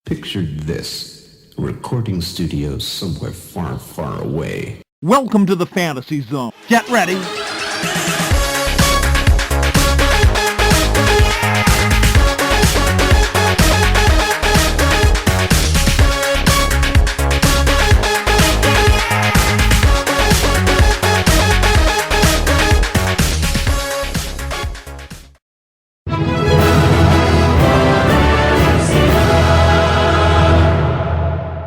Picture this, a recording studio somewhere far, far away. Welcome to the fantasy zone. Get ready.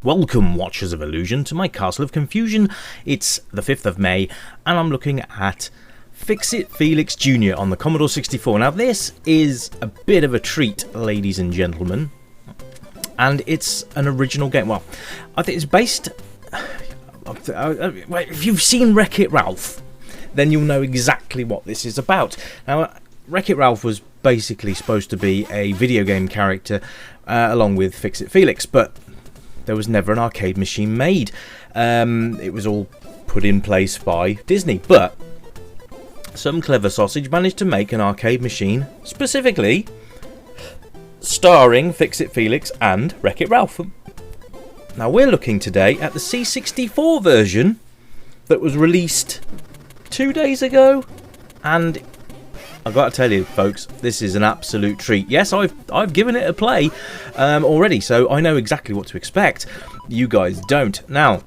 Welcome, Watchers of Illusion, to my Castle of Confusion. It's the 5th of May, and I'm looking at Fix-It Felix Jr. on the Commodore 64. Now, this is a bit of a treat, ladies and gentlemen, and it's an original game. Well, I think it's based... if you've seen Wreck-It Ralph, then you'll know exactly what this is about. Now, Wreck-It Ralph was basically supposed to be a video game character along with Fix-It Felix, but there was never an arcade machine made. It was all put in place by Disney, but some clever sausage managed to make an arcade machine specifically starring Fix-It Felix and Wreck-It Ralph. Now we're looking today at the C64 version that was released 2 days ago, and I've got to tell you, folks, this is an absolute treat. Yes, I've given it a play already, so I know exactly what to expect. You guys don't. Now,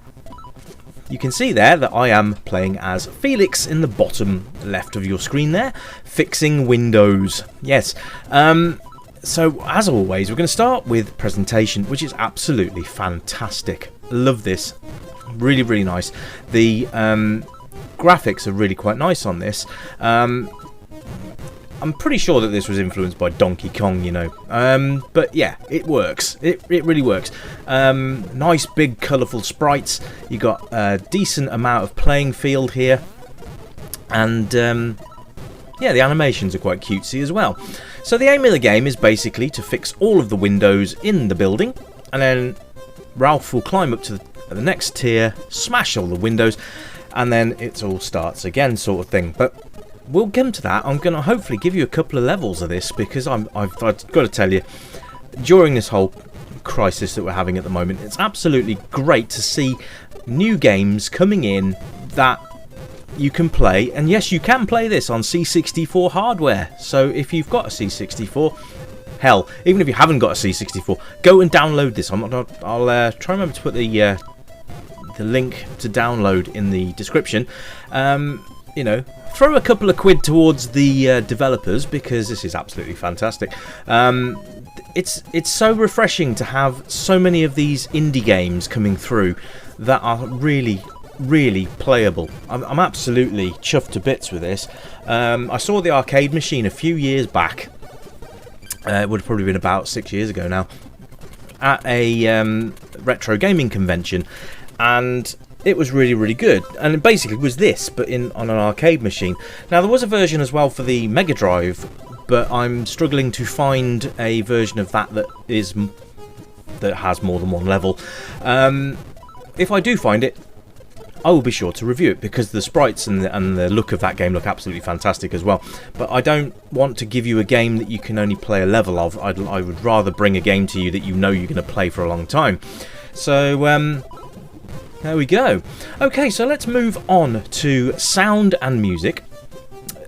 you can see there that I am playing as Felix in the bottom left of your screen there, fixing windows. Yes. So, as always, we're going to start with presentation, which is absolutely fantastic. Love this. Really, really nice. The graphics are really quite nice on this. I'm pretty sure that this was influenced by Donkey Kong, you know. But yeah, it works. It really works. Nice, big, colourful sprites. You got a decent amount of playing field here. And yeah, the animations are quite cutesy as well. So the aim of the game is basically to fix all of the windows in the building. And then Ralph will climb up to the next tier, smash all the windows, and then it all starts again, sort of thing. But we'll come to that. I'm going to hopefully give you a couple of levels of this, because I've got to tell you, during this whole crisis that we're having at the moment, it's absolutely great to see new games coming in that you can play. And yes, you can play this on C64 hardware. So if you've got a C64, hell, even if you haven't got a C64, go and download this. I'll try and remember to put the link to download in the description. You know, throw a couple of quid towards the developers, because this is absolutely fantastic. It's so refreshing to have so many of these indie games coming through that are really, really playable. I'm absolutely chuffed to bits with this. I saw the arcade machine a few years back. It would have probably been about 6 years ago now, at a retro gaming convention, and it was really, really good. And it basically was this, but on an arcade machine. Now, there was a version as well for the Mega Drive, but I'm struggling to find a version of that that has more than one level. If I do find it, I will be sure to review it, because the sprites and the look of that game look absolutely fantastic as well. But I don't want to give you a game that you can only play a level of. I would rather bring a game to you that you know you're going to play for a long time. So, there we go. Okay, so let's move on to sound and music.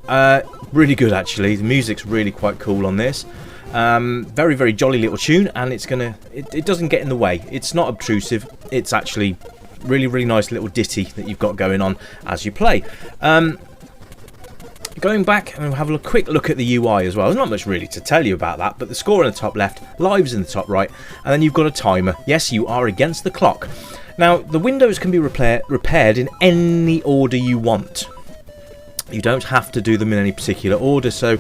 Really good, actually. The music's really quite cool on this. Very, very jolly little tune, and it doesn't get in the way. It's not obtrusive. It's actually really, really nice little ditty that you've got going on as you play. Going back, and we'll have a quick look at the UI as well. There's not much really to tell you about that, but the score in the top left, lives in the top right, and then you've got a timer. Yes, you are against the clock. Now, the windows can be repaired in any order you want. You don't have to do them in any particular order, so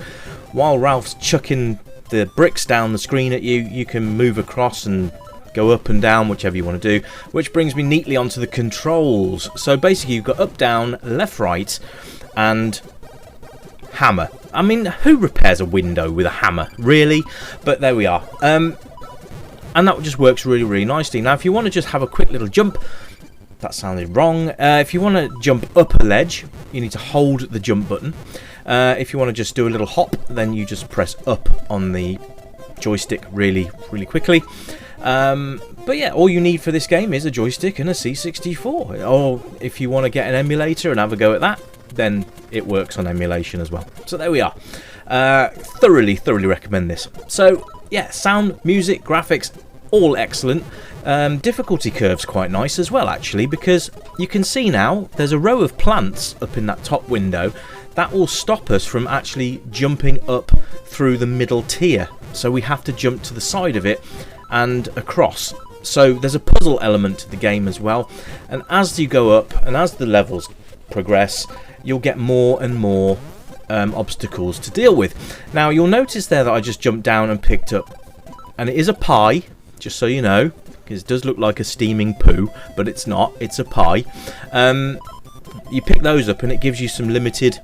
while Ralph's chucking the bricks down the screen at you, you can move across and go up and down, whichever you want to do, which brings me neatly onto the controls. So basically you've got up, down, left, right, and hammer. I mean, who repairs a window with a hammer, really? But there we are. And that just works really, really nicely. Now, if you want to just have a quick little jump, that sounded wrong. If you want to jump up a ledge, you need to hold the jump button. If you want to just do a little hop, then you just press up on the joystick really, really quickly. But yeah, all you need for this game is a joystick and a C64. Or if you want to get an emulator and have a go at that, then it works on emulation as well. So there we are. Thoroughly recommend this. So yeah, sound, music, graphics, all excellent. Difficulty curve's quite nice as well, actually, because you can see now there's a row of plants up in that top window that will stop us from actually jumping up through the middle tier. So we have to jump to the side of it and across. So there's a puzzle element to the game as well, and as you go up and as the levels progress, you'll get more and more obstacles to deal with. Now you'll notice there that I just jumped down and picked up, and it is a pie, just so you know, because it does look like a steaming poo, but it's not, it's a pie. You pick those up and it gives you some limited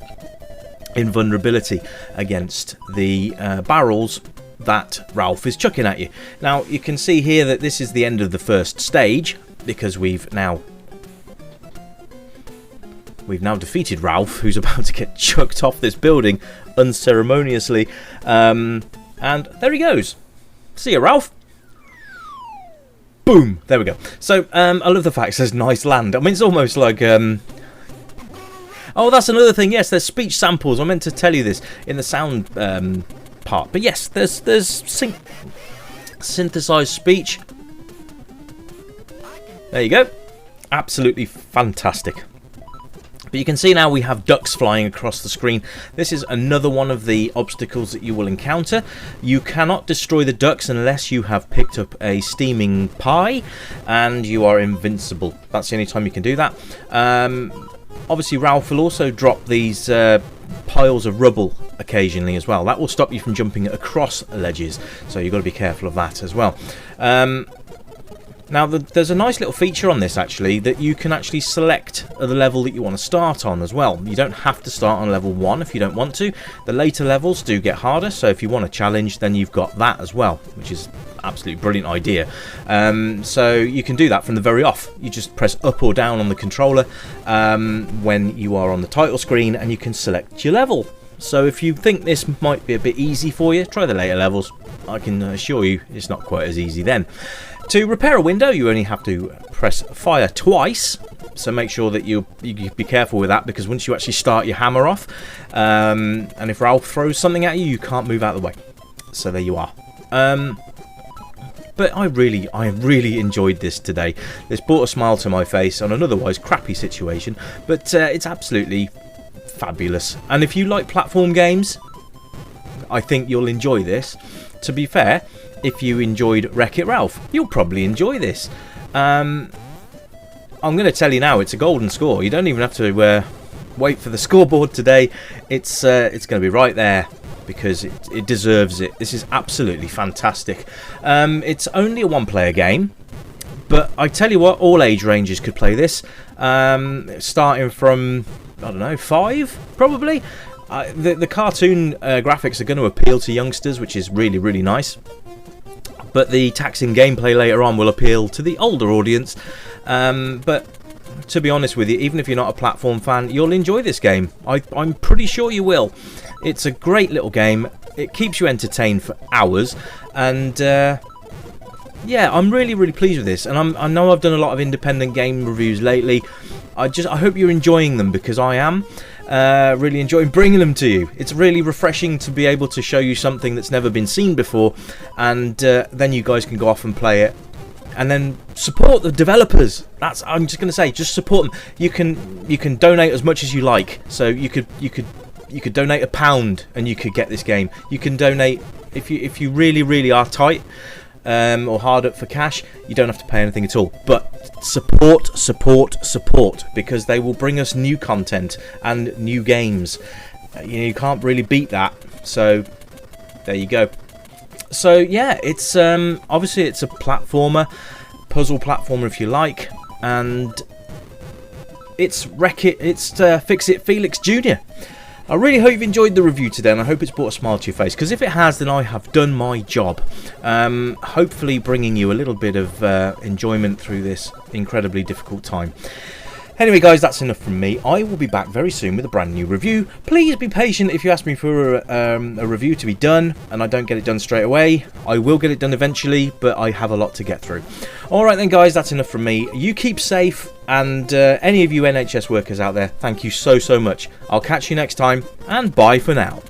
invulnerability against the barrels that Ralph is chucking at you. Now you can see here that this is the end of the first stage, because we've now defeated Ralph, who's about to get chucked off this building unceremoniously. And there he goes. See ya, Ralph. Boom. There we go. So I love the fact it says nice land. I mean, it's almost like oh, that's another thing. Yes, there's speech samples. I meant to tell you this in the sound part. But yes, there's synthesized speech. There you go. Absolutely fantastic. But you can see now we have ducks flying across the screen. This is another one of the obstacles that you will encounter. You cannot destroy the ducks unless you have picked up a steaming pie, and you are invincible. That's the only time you can do that. Obviously Ralph will also drop these piles of rubble occasionally as well. That will stop you from jumping across ledges, so you've got to be careful of that as well. Now there's a nice little feature on this actually, that you can actually select the level that you want to start on as well. You don't have to start on level 1 if you don't want to. The later levels do get harder, so if you want a challenge then you've got that as well, which is absolutely brilliant idea. So you can do that from the very off. You just press up or down on the controller when you are on the title screen, and you can select your level. So if you think this might be a bit easy for you, try the later levels. I can assure you it's not quite as easy then. To repair a window, you only have to press fire twice, so make sure that you be careful with that, because once you actually start your hammer off, and if Ralph throws something at you, you can't move out of the way. So there you are. But I really enjoyed this today. This brought a smile to my face on an otherwise crappy situation, but it's absolutely fabulous. And if you like platform games, I think you'll enjoy this. To be fair, if you enjoyed Wreck-It Ralph, you'll probably enjoy this. I'm going to tell you now, it's a golden score. You don't even have to wait for the scoreboard today. It's going to be right there, because it deserves it. This is absolutely fantastic. It's only a one-player game, but I tell you what, all age ranges could play this. Starting from, I don't know, 5 probably. The cartoon graphics are going to appeal to youngsters, which is really nice. But the taxing gameplay later on will appeal to the older audience. But to be honest with you, even if you're not a platform fan, you'll enjoy this game. I'm pretty sure you will. It's a great little game. It keeps you entertained for hours. And yeah, I'm really pleased with this. And I know I've done a lot of independent game reviews lately. I hope you're enjoying them, because I am. Really enjoying bringing them to you. It's really refreshing to be able to show you something that's never been seen before, and then you guys can go off and play it, and then support the developers. I'm just going to say, just support them. You can donate as much as you like. So you could donate £1 and you could get this game. You can donate if you really are tight or hard up for cash. You don't have to pay anything at all. But support, because they will bring us new content and new games. You can't really beat that. So there you go. So yeah, it's obviously it's a platformer, puzzle platformer if you like, and it's Fix-It Felix Jr. I really hope you've enjoyed the review today, and I hope it's brought a smile to your face, because if it has, then I have done my job. Hopefully bringing you a little bit of enjoyment through this incredibly difficult time. Anyway guys, that's enough from me. I will be back very soon with a brand new review. Please be patient if you ask me for a review to be done and I don't get it done straight away. I will get it done eventually, but I have a lot to get through. Alright then guys, that's enough from me. You keep safe, and any of you NHS workers out there, thank you so much. I'll catch you next time, and bye for now.